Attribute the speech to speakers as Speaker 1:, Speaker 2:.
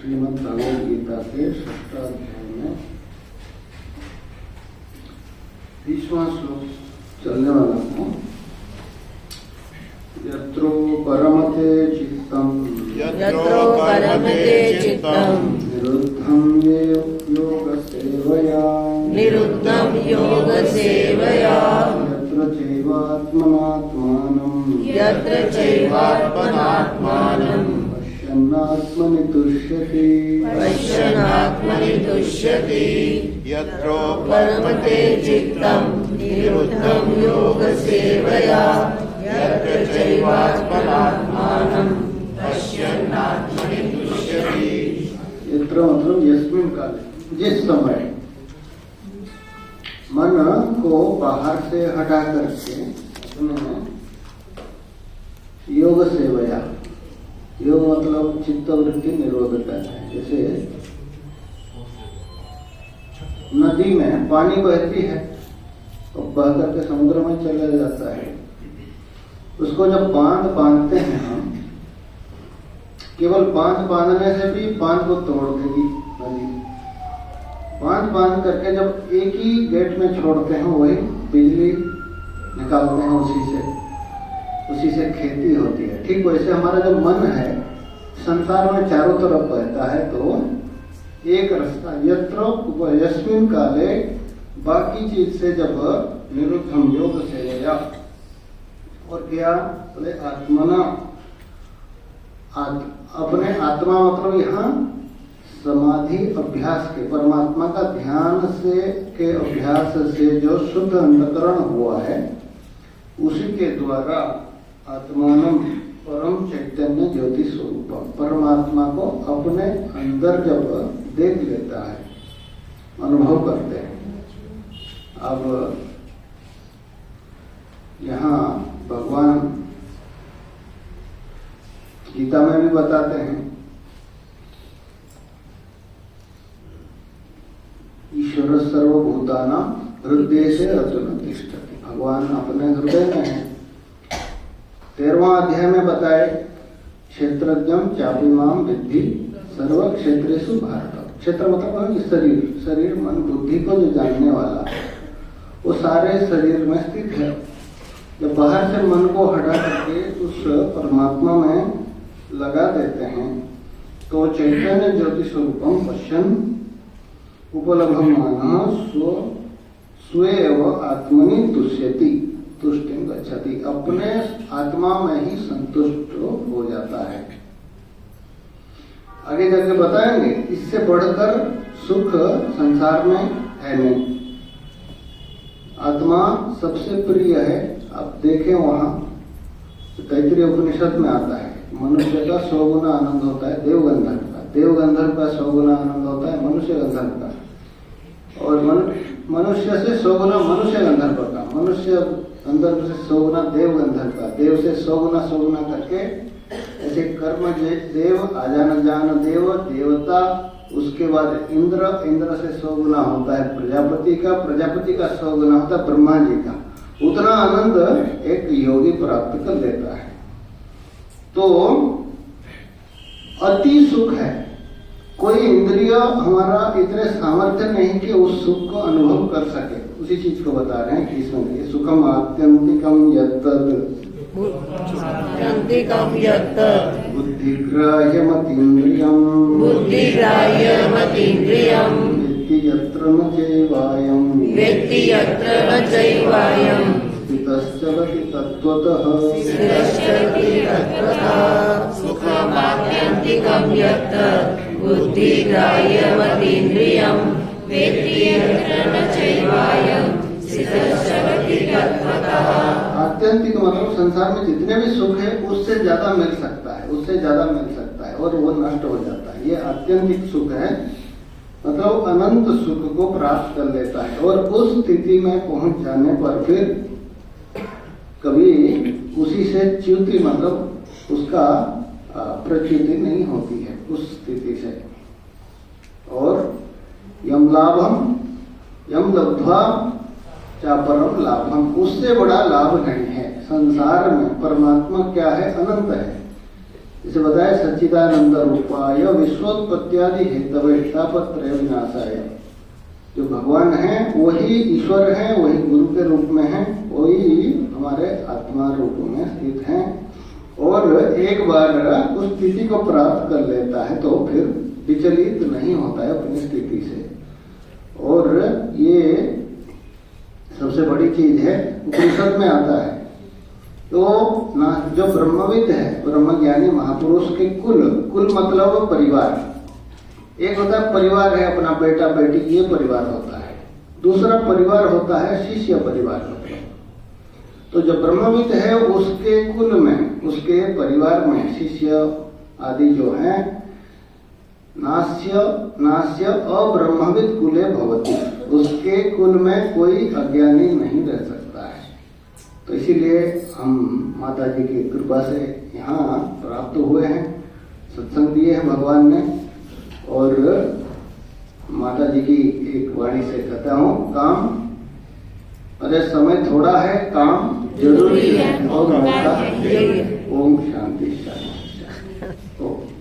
Speaker 1: श्रीमद् भगवद गीता के 6th अध्याय में 20वां श्लोक चलने वाला हूँ। यत्रो परमते चित्तम निरुद्धं योग सेवया यत्र चैवात्मनात्मानं पश्यन्नात्मनि तुष्यति
Speaker 2: यत्रो परमते चित्तं निरुद्धं योग सेवया यत्र चैवात्मनात्मानं पश्यन्नात्मनि तुष्यति।
Speaker 1: यत्र मतलब यस्मिन् काले, जिस समय मन को बाहर से हटा करके अपने योग सेवया, योग मतलब चित्तवृत्ति निरोध करना है। जैसे नदी में पानी बहती है और बह करके समुद्र में चला जाता है। उसको जब बांधते हैं हम, केवल बांधने से भी बांध को तोड़ देगी नदी। बांध करके जब एक ही गेट में छोड़ते हैं, वही बिजली निकालते हैं, उसी से खेती होती है। ठीक वैसे हमारा जो मन है संसार में चारों तरफ बहता है, तो एक रास्ता यत्र यस्मिन् काले, बाकी चीज से जब निरुद्धम योग सेवया, और क्या बोले आत्मना, अपने आत्मा मतलब यहाँ समाधि अभ्यास के, परमात्मा का ध्यान से के अभ्यास से जो शुद्ध अंतकरण हुआ है, उसी के द्वारा आत्मानम परम चैतन्य ज्योति स्वरूप, परमात्मा को अपने अंदर जब देख लेता है, अनुभव करते हैं। अब यहाँ भगवान गीता में भी बताते हैं, ईश्वर सर्वभूतानां हृदयेषु अर्जुन तिष्ठति। भगवान अपने हृदय में है। 13वां अध्याय में बताए, क्षेत्रज्ञं चापिमां विद्धि सर्व क्षेत्रेषु भारत। क्षेत्र मतलब शरीर मन बुद्धि को जो जानने वाला है, वो सारे शरीर में स्थित है। जब बाहर से मन को हटा करके उस परमात्मा में लगा देते हैं, तो चैतन्य ज्योति स्वरूपम पश्यन् उपलभमानः स्वेव आत्मनि तुष्यति तुष्टिं गच्छति। अपने आत्मा में ही संतुष्ट हो जाता है। आगे जाके बताएंगे, इससे बढ़कर सुख संसार में है नहीं। आत्मा सबसे प्रिय है। आप देखें वहां तैत्तिरीय उपनिषद में आता है, मनुष्य का 100 गुना आनंद होता है देवगंधर्व का, देवगंधर्व का 100 गुना आनंद होता है मनुष्य गंधर्व का, और मनुष्य से 100 गुना मनुष्य गंधर्व का, मनुष्य गंधर्व से 100 गुना देव गंधर्व का, देव से 100 गुना करके ऐसे कर्म देव, आजान जान देव, देवता, उसके बाद इंद्र से 100 गुना होता है प्रजापति का 100 गुना होता है ब्रह्मा जी का। उतना आनंद एक योगी प्राप्त कर लेता है। तो अति सुख है। कोई इंद्रिय हमारा इतने सामर्थ्य नहीं कि उस सुख को अनुभव कर सके। उसी चीज को बता रहे हैं कि इसमें सुखम आत्यंतिकम यत्तद् बुद्धिग्राह्यमतीन्द्रियम् वेत्ति यत्र न चैवायम् स्थितश्चरति तत्त्वतः।
Speaker 2: सुखमात्यन्तिकं यत्तद् बुद्धिग्राह्यमतीन्द्रियम् वेत्ति यत्र न चैवायम् स्थितश्चरति तत्त्वतः।
Speaker 1: आत्यंतिक मतलब संसार में जितने भी सुख है उससे ज्यादा मिल सकता है, और वो नष्ट हो जाता है। ये आत्यंतिक सुख है, मतलब अनंत सुख को प्राप्त कर लेता है। और उस स्थिति में पहुंच जाने पर फिर कभी उसी से च्युति मतलब उसका प्रच्युति नहीं होती है उस स्थिति से। और यम लब्ध्वा चापरम लाभम, उससे बड़ा लाभ नहीं है संसार में। परमात्मा क्या है? अनंत है। इसे बताया सच्चिदानंद रूपाय विश्वोत्पत्त्यादि हेतवे तापत्रय विनाशाय। जो भगवान है वही ईश्वर है, वही गुरु के रूप में है, वही हमारे आत्मा रूप में स्थित है। और एक बार उस स्थिति को प्राप्त कर लेता है तो फिर विचलित नहीं होता है अपनी स्थिति से। और ये सबसे बड़ी चीज है, उपनिषद में आता है। तो ना जो ब्रह्मविद है, ब्रह्मज्ञानी महापुरुष के कुल मतलब परिवार। एक होता है परिवार है अपना बेटा बेटी, ये परिवार होता है। दूसरा परिवार होता है शिष्य परिवार। तो जो ब्रह्मविद है उसके कुल में, उसके परिवार में शिष्य आदि जो है, नास्य अब्रह्मविद कुले भवति, उसके कुल में कोई अज्ञानी नहीं रह सकता है। तो इसीलिए हम माता जी की कृपा से यहाँ प्राप्त हुए हैं, सत्संग दिए हैं भगवान ने। और माता जी की एक वाणी से कहता हूँ, काम अरे समय थोड़ा है, काम जरूरी है और मौका। ओम शांति शांति।